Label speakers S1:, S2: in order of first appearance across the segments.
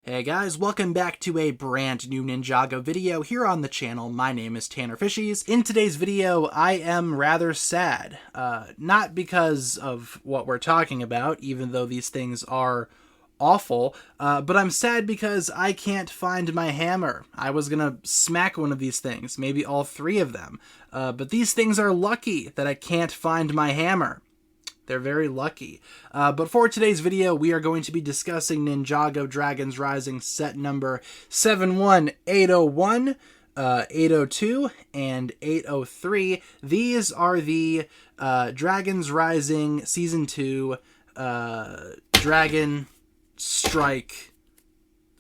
S1: Hey guys, welcome back to a brand new Ninjago video here on the channel. My name is TannerFishies. In today's video, I am rather sad. Not because of what we're talking about, even though these things are awful, but I'm sad because I can't find my hammer. I was gonna smack one of these things, maybe all three of them, but these things are lucky that I can't find my hammer. They're very lucky. But for today's video, we are going to be discussing Ninjago Dragons Rising set number 71801, 802, and 803. These are the Dragons Rising Season 2 Dragon Strike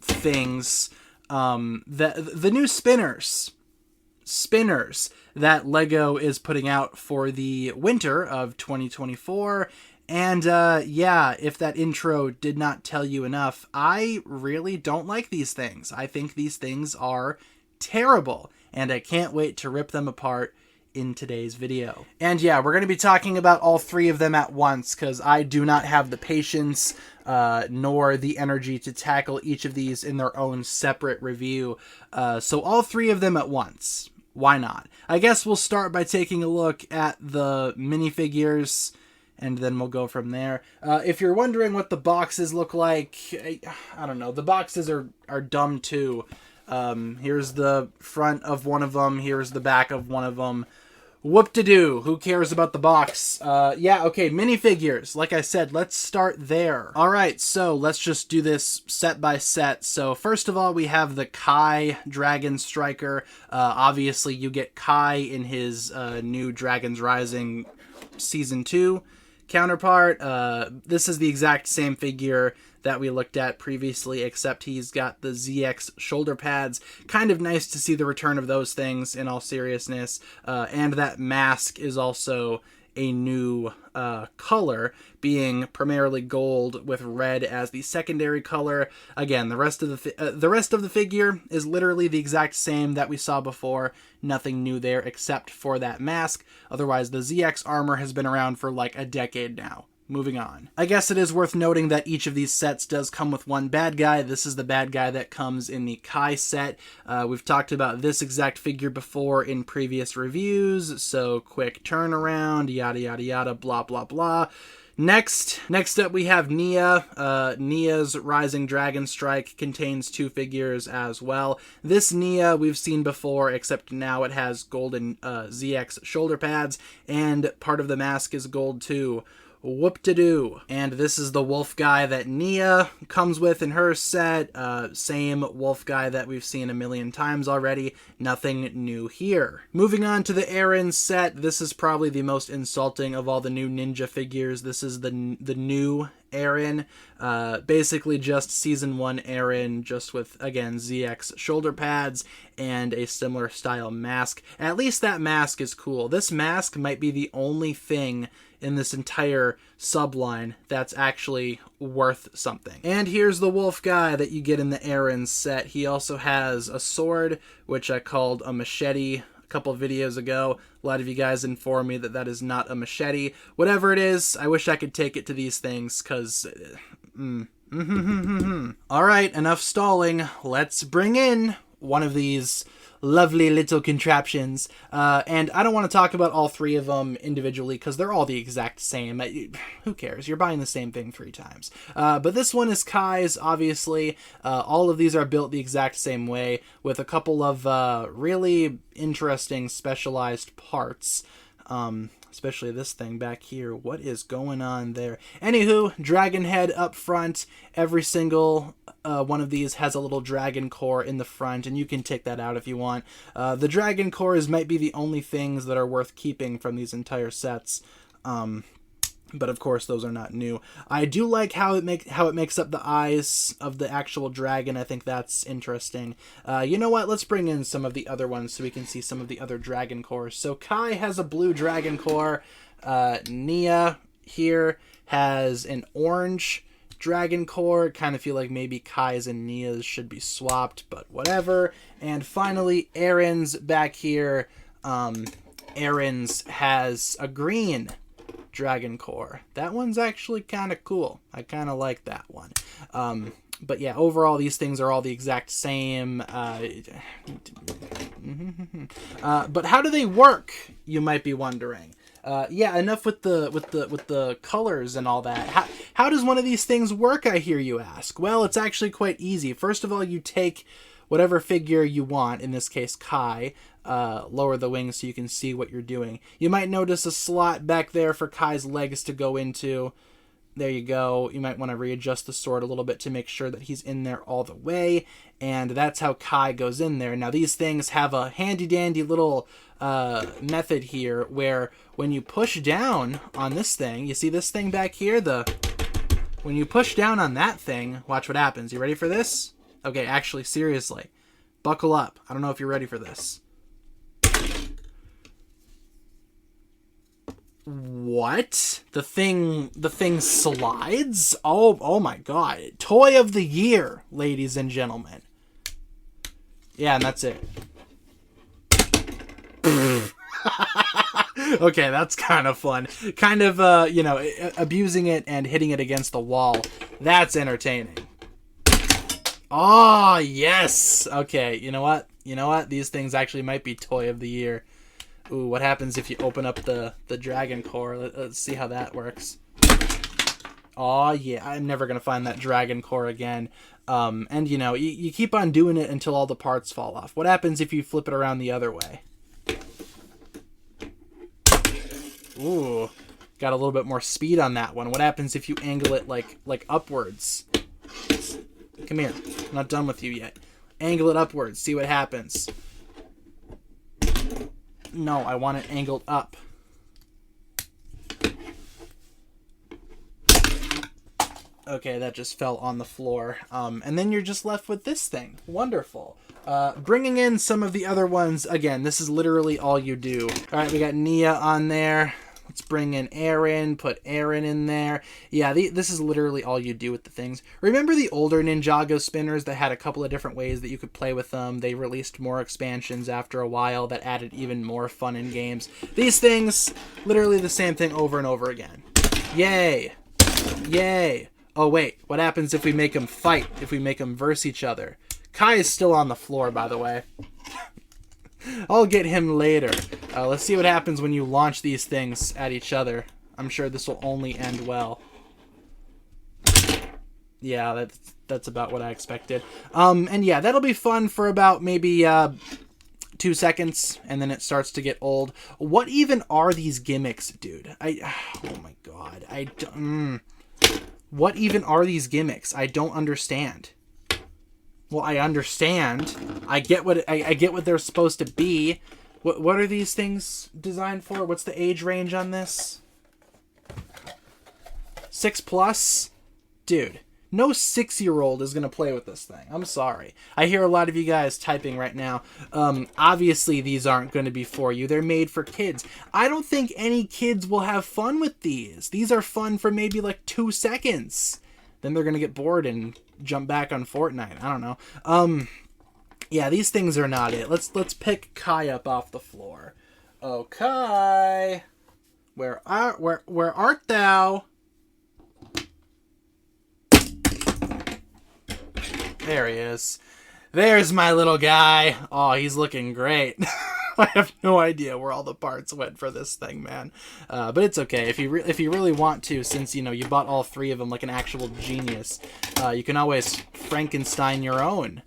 S1: things. The new spinners that LEGO is putting out for the winter of 2024. And yeah, if that intro did not tell you enough, I really don't like these things. I think these things are terrible, and I can't wait to rip them apart in today's video. And yeah, we're going to be talking about all three of them at once, because I do not have the patience nor the energy to tackle each of these in their own separate review. So all three of them at once. Why not? I guess we'll start by taking a look at the minifigures, and then we'll go from there. If you're wondering what the boxes look like, I don't know. The boxes are dumb too. Here's the front of one of them. Here's the back of one of them. Whoop-de-doo. Who cares about the box? Yeah, okay, minifigures. Like I said, let's start there. Alright, so let's just do this set by set. So first of all, we have the Kai Dragon Striker. Obviously, you get Kai in his new Dragons Rising Season 2 counterpart. This is the exact same figure that we looked at previously, except he's got the ZX shoulder pads. Kind of nice to see the return of those things, in all seriousness. And that mask is also a new color, being primarily gold with red as the secondary color. Again, the rest of the figure is literally the exact same that we saw before. Nothing new there except for that mask. Otherwise, the ZX armor has been around for like a decade now. Moving on. I guess it is worth noting that each of these sets does come with one bad guy. This is the bad guy that comes in the Kai set. We've talked about this exact figure before in previous reviews, so quick turnaround, yada yada yada, blah blah blah. Next up we have Nia. Nia's Rising Dragon Strike contains two figures as well. This Nia we've seen before, except now it has golden ZX shoulder pads, and part of the mask is gold too. Whoop-de-doo. And this is the wolf guy that Nia comes with in her set. Same wolf guy that we've seen a million times already. Nothing new here. Moving on to the Eren set. This is probably the most insulting of all the new ninja figures. This is the new Eren. Basically just Season 1 Eren, just with, again, ZX shoulder pads and a similar style mask. At least that mask is cool. This mask might be the only thing in this entire subline that's actually worth something. And here's the wolf guy that you get in the Eren set. He also has a sword, which I called a machete a couple of videos ago. A lot of you guys informed me that that is not a machete. Whatever it is, I wish I could take it to these things, because... Alright, enough stalling. Let's bring in one of these lovely little contraptions. And I don't want to talk about all three of them individually, because they're all the exact same. Who cares? You're buying the same thing 3 times. But this one is Kai's, obviously. All of these are built the exact same way, with a couple of really interesting specialized parts. Especially this thing back here. What is going on there? Anywho, dragon head up front. Every single one of these has a little dragon core in the front, and you can take that out if you want. The dragon cores might be the only things that are worth keeping from these entire sets. But of course, those are not new. I do like how it makes up the eyes of the actual dragon. I think that's interesting. You know what? Let's bring in some of the other ones so we can see some of the other dragon cores. So Kai has a blue dragon core. Nia here has an orange dragon core. Kind of feel like maybe Kai's and Nia's should be swapped, but whatever. And finally, Eren's back here. Eren's has a green dragon core. That one's actually kind of cool. I kind of like that one. But yeah, overall, these things are all the exact same. But how do they work? You might be wondering. Yeah, enough with the colors and all that. How does one of these things work, I hear you ask? Well, it's actually quite easy. First of all, you take whatever figure you want, in this case Kai, lower the wings so you can see what you're doing. You might notice a slot back there for Kai's legs to go into. There you go. You might want to readjust the sword a little bit to make sure that he's in there all the way. And that's how Kai goes in there. Now, these things have a handy-dandy little method here where when you push down on this thing, you see this thing back here? When you push down on that thing, watch what happens. You ready for this? Okay, actually, seriously. Buckle up. I don't know if you're ready for this. What? The thing slides? Oh my god. Toy of the year, ladies and gentlemen. Yeah, and that's it. Okay, that's kind of fun. Kind of, abusing it and hitting it against the wall. That's entertaining. Oh, yes! Okay, you know what? These things actually might be Toy of the Year. Ooh, what happens if you open up the dragon core? Let's see how that works. Oh yeah, I'm never going to find that dragon core again. And you keep on doing it until all the parts fall off. What happens if you flip it around the other way? Ooh, got a little bit more speed on that one. What happens if you angle it like upwards? Come here, I'm not done with you yet. Angle it upwards, see what happens. No, I want it angled up. Okay, that just fell on the floor. And then you're just left with this thing. Wonderful. Bringing in some of the other ones. Again, this is literally all you do. All right, we got Nia on there. Let's bring in Aaron. Put Aaron in there. Yeah, this is literally all you do with the things. Remember the older Ninjago spinners that had a couple of different ways that you could play with them? They released more expansions after a while that added even more fun in games. These things, literally the same thing over and over again. Yay. Yay. Oh, wait. What happens if we make them fight? If we make them verse each other? Kai is still on the floor, by the way. I'll get him later. Let's see what happens when you launch these things at each other. I'm sure this will only end well. Yeah, that's about what I expected. And yeah, that'll be fun for about maybe 2 seconds, and then it starts to get old. What even are these gimmicks, dude? Oh my god. What even are these gimmicks? I don't understand. Well, I understand. I get what they're supposed to be. What are these things designed for? What's the age range on this? 6+? Dude, no 6-year-old is going to play with this thing. I'm sorry. I hear a lot of you guys typing right now. Obviously, these aren't going to be for you. They're made for kids. I don't think any kids will have fun with these. These are fun for maybe like 2 seconds. Then they're going to get bored and jump back on Fortnite. I don't know. Yeah, these things are not it. Let's pick Kai up off the floor. Oh, Kai, where art thou? There he is. There's my little guy. Oh, he's looking great. I have no idea where all the parts went for this thing, man. But it's okay. If you really want to, since you bought all 3 of them like an actual genius, you can always Frankenstein your own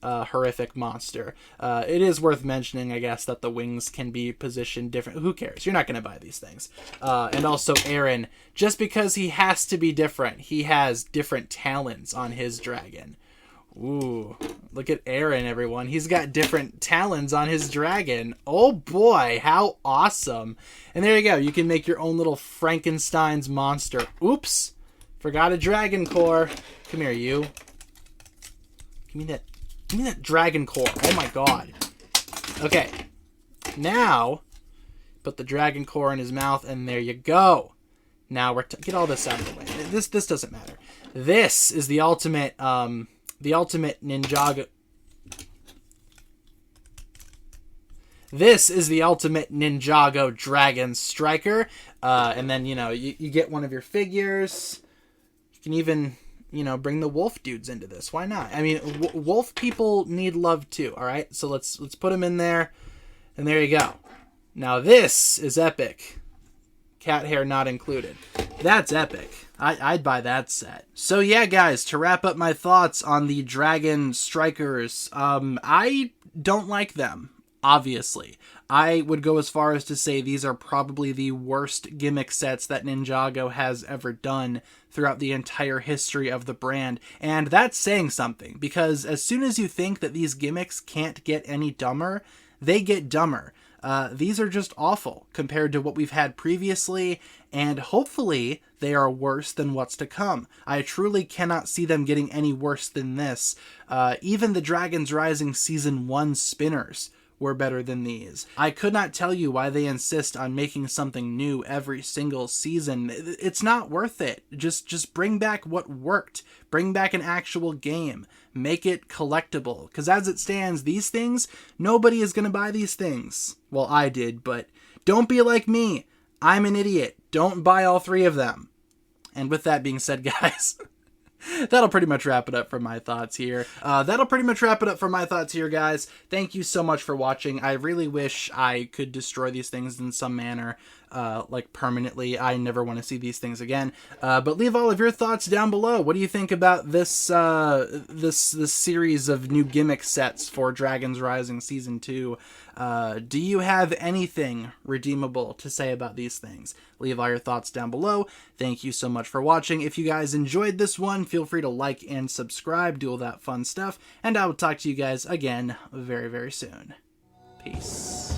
S1: horrific monster. It is worth mentioning, I guess, that the wings can be positioned different. Who cares? You're not going to buy these things. And also Aaron, just because he has to be different, he has different talons on his dragon. Ooh, look at Aaron, everyone. He's got different talons on his dragon. Oh boy, how awesome. And there you go. You can make your own little Frankenstein's monster. Oops, forgot a dragon core. Come here, you. Give me that dragon core. Oh my god. Okay, now put the dragon core in his mouth, and there you go. Now we're get all this out of the way. This doesn't matter. This is the ultimate Ninjago. This is the ultimate Ninjago Dragon Striker. And then, you get one of your figures. You can even you know, bring the wolf dudes into this. Why not? I mean, wolf people need love too, all right? So let's put them in there, and there you go. Now this is epic. Cat hair not included. That's epic. I'd buy that set. So yeah, guys, to wrap up my thoughts on the Dragon Strikers, I don't like them, obviously. I would go as far as to say these are probably the worst gimmick sets that Ninjago has ever done throughout the entire history of the brand. And that's saying something, because as soon as you think that these gimmicks can't get any dumber, they get dumber. These are just awful compared to what we've had previously, and hopefully they are worse than what's to come. I truly cannot see them getting any worse than this. Even the Dragons Rising Season 1 spinners were better than these. I could not tell you why they insist on making something new every single season. It's not worth it. Just bring back what worked. Bring back an actual game. Make it collectible. Because as it stands, these things, nobody is going to buy these things. Well, I did, but don't be like me. I'm an idiot. Don't buy all 3 of them. And with that being said, guys, that'll pretty much wrap it up for my thoughts here. Guys. Thank you so much for watching. I really wish I could destroy these things in some manner, like permanently. I never want to see these things again. But leave all of your thoughts down below. What do you think about this this series of new gimmick sets for Dragons Rising Season 2? Do you have anything redeemable to say about these things? Leave all your thoughts down below. Thank you so much for watching. If you guys enjoyed this one, feel free to like and subscribe, do all that fun stuff, and I will talk to you guys again very, very soon. Peace.